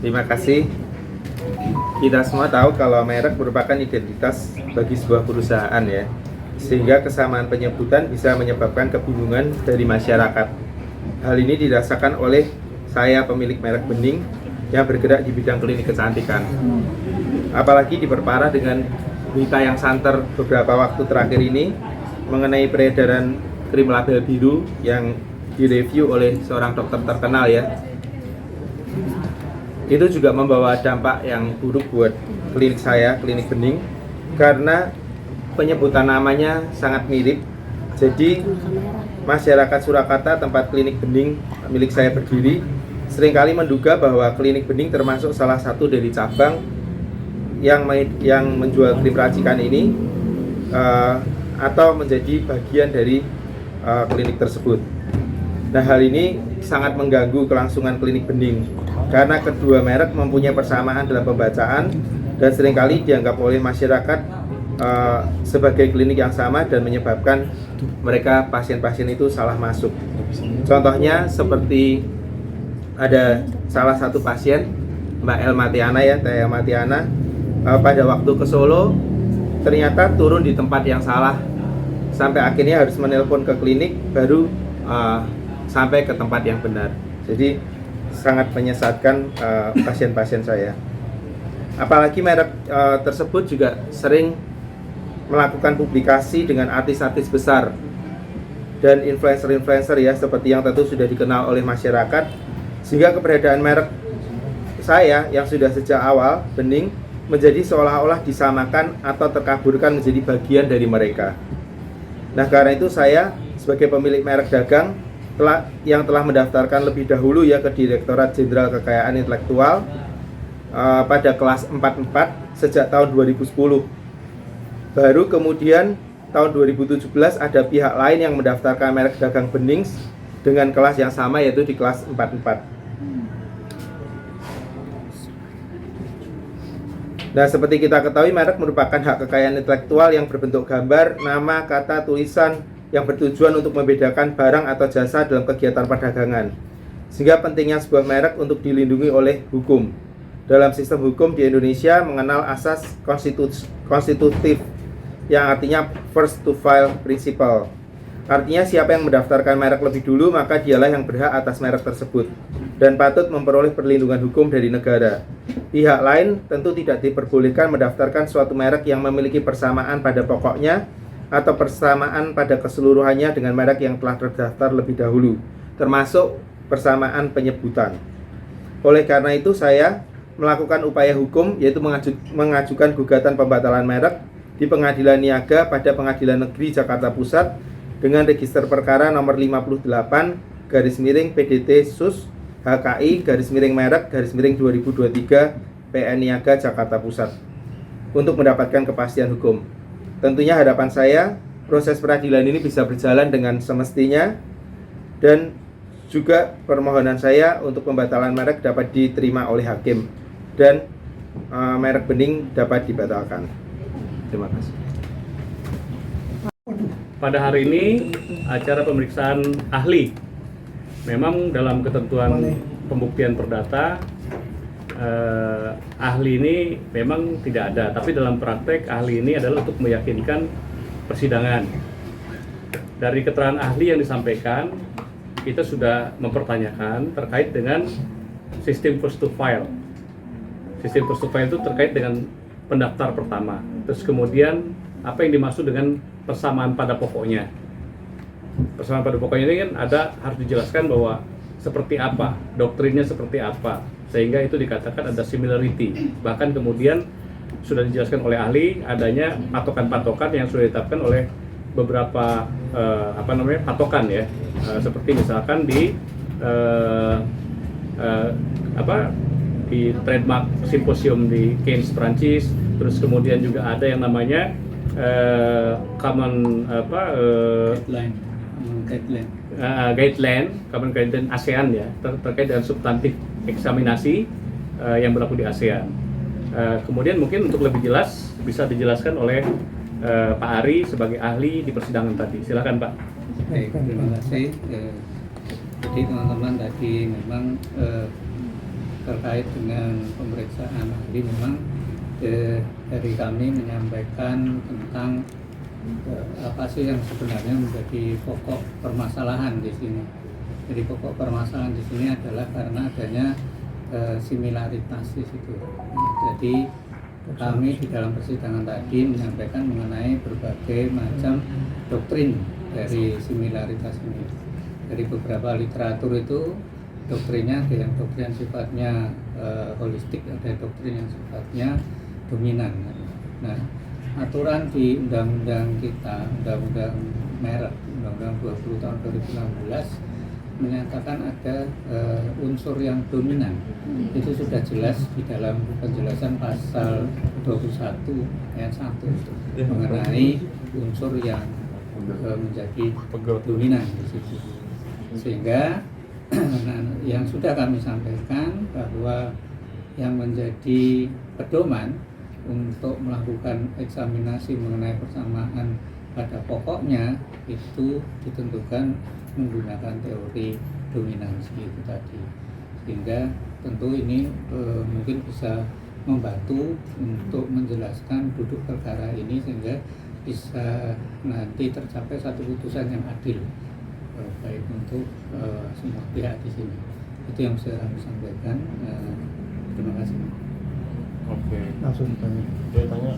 Terima kasih. Kita semua tahu kalau merek merupakan identitas bagi sebuah perusahaan ya, sehingga kesamaan penyebutan bisa menyebabkan kebingungan dari masyarakat. Hal ini dirasakan oleh saya pemilik merek bening yang bergerak di bidang klinik kecantikan. Apalagi diperparah dengan berita yang santer beberapa waktu terakhir ini mengenai peredaran krim label biru yang direview oleh seorang dokter terkenal ya. Itu juga membawa dampak yang buruk buat klinik saya, klinik bening, karena penyebutan namanya sangat mirip. Jadi masyarakat Surakarta tempat klinik bening milik saya berdiri seringkali menduga bahwa klinik bening termasuk salah satu dari cabang yang menjual krim racikan ini atau menjadi bagian dari klinik tersebut. Nah, hal ini sangat mengganggu kelangsungan klinik bening karena kedua merek mempunyai persamaan dalam pembacaan dan seringkali dianggap oleh masyarakat sebagai klinik yang sama dan menyebabkan mereka pasien-pasien itu salah masuk. Contohnya seperti ada salah satu pasien Mbak Elmatiana ya, Teh Elmatiana, pada waktu ke Solo ternyata turun di tempat yang salah sampai akhirnya harus menelpon ke klinik baru sampai ke tempat yang benar. Jadi sangat menyesatkan pasien-pasien saya. Apalagi merek tersebut juga sering melakukan publikasi dengan artis-artis besar dan influencer-influencer ya, seperti yang tentu sudah dikenal oleh masyarakat, sehingga keberadaan merek saya yang sudah sejak awal bening menjadi seolah-olah disamakan atau terkaburkan menjadi bagian dari mereka. Nah, karena itu saya sebagai pemilik merek dagang yang telah mendaftarkan lebih dahulu ya ke Direktorat Jenderal Kekayaan Intelektual pada kelas 44 sejak tahun 2010. Baru kemudian tahun 2017 ada pihak lain yang mendaftarkan merek dagang bening dengan kelas yang sama, yaitu di kelas 44. Nah, seperti kita ketahui, merek merupakan hak kekayaan intelektual yang berbentuk gambar, nama, kata, tulisan yang bertujuan untuk membedakan barang atau jasa dalam kegiatan perdagangan. Sehingga pentingnya sebuah merek untuk dilindungi oleh hukum. Dalam sistem hukum di Indonesia mengenal asas konstitutif yang artinya first to file principle. Artinya siapa yang mendaftarkan merek lebih dulu maka dialah yang berhak atas merek tersebut dan patut memperoleh perlindungan hukum dari negara. Pihak lain tentu tidak diperbolehkan mendaftarkan suatu merek yang memiliki persamaan pada pokoknya atau persamaan pada keseluruhannya dengan merek yang telah terdaftar lebih dahulu, termasuk persamaan penyebutan. Oleh karena itu saya melakukan upaya hukum, yaitu mengajukan gugatan pembatalan merek di Pengadilan Niaga pada Pengadilan Negeri Jakarta Pusat dengan register perkara nomor 58/PDT-SUS HKI/merek/2023 PN Niaga Jakarta Pusat untuk mendapatkan kepastian hukum. Tentunya harapan saya proses peradilan ini bisa berjalan dengan semestinya dan juga permohonan saya untuk pembatalan merek dapat diterima oleh hakim dan merek bening dapat dibatalkan. Terima kasih. Pada hari ini acara pemeriksaan ahli. Memang dalam ketentuan pembuktian perdata ahli ini memang tidak ada, tapi dalam praktek ahli ini adalah untuk meyakinkan persidangan. Dari keterangan ahli yang disampaikan, kita sudah mempertanyakan terkait dengan sistem first to file. Sistem first to file itu terkait dengan pendaftar pertama. Terus kemudian apa yang dimaksud dengan persamaan pada pokoknya? Persamaan pada pokoknya ini kan harus dijelaskan bahwa seperti apa, doktrinnya seperti apa, sehingga itu dikatakan ada similarity. Bahkan kemudian sudah dijelaskan oleh ahli adanya patokan-patokan yang sudah ditetapkan oleh beberapa patokan ya, seperti misalkan di di trademark simposium di Cannes, Prancis. Terus kemudian juga ada yang namanya guideline ASEAN ya, terkait dengan substantif eksaminasi yang berlaku di ASEAN. Kemudian mungkin untuk lebih jelas bisa dijelaskan oleh Pak Ari sebagai ahli di persidangan tadi. Silakan Pak. Baik, terima kasih. Jadi teman-teman tadi memang terkait dengan pemeriksaan ahli memang dari kami menyampaikan tentang apa sih yang sebenarnya menjadi pokok permasalahan di sini. Jadi pokok permasalahan di sini adalah karena adanya similaritas di situ. Jadi kami di dalam persidangan tadi menyampaikan mengenai berbagai macam doktrin dari similaritas ini. Dari beberapa literatur itu doktrinnya ada yang doktrin sifatnya holistik, ada doktrin yang sifatnya dominan. Nah, aturan di undang-undang kita, undang-undang merek, undang-undang 20 tahun 2016 menyatakan ada unsur yang dominan. Itu sudah jelas di dalam penjelasan pasal 21 ayat 1 mengenai unsur yang menjadi dominan di situ. Sehingga yang sudah kami sampaikan bahwa yang menjadi pedoman untuk melakukan eksaminasi mengenai persamaan pada pokoknya itu ditentukan menggunakan teori dominansi itu tadi, sehingga tentu ini mungkin bisa membantu untuk menjelaskan duduk perkara ini sehingga bisa nanti tercapai satu putusan yang adil baik untuk semua pihak di sini. Itu yang bisa kami sampaikan. Terima kasih. Oke. Langsung ditanya. Dia tanya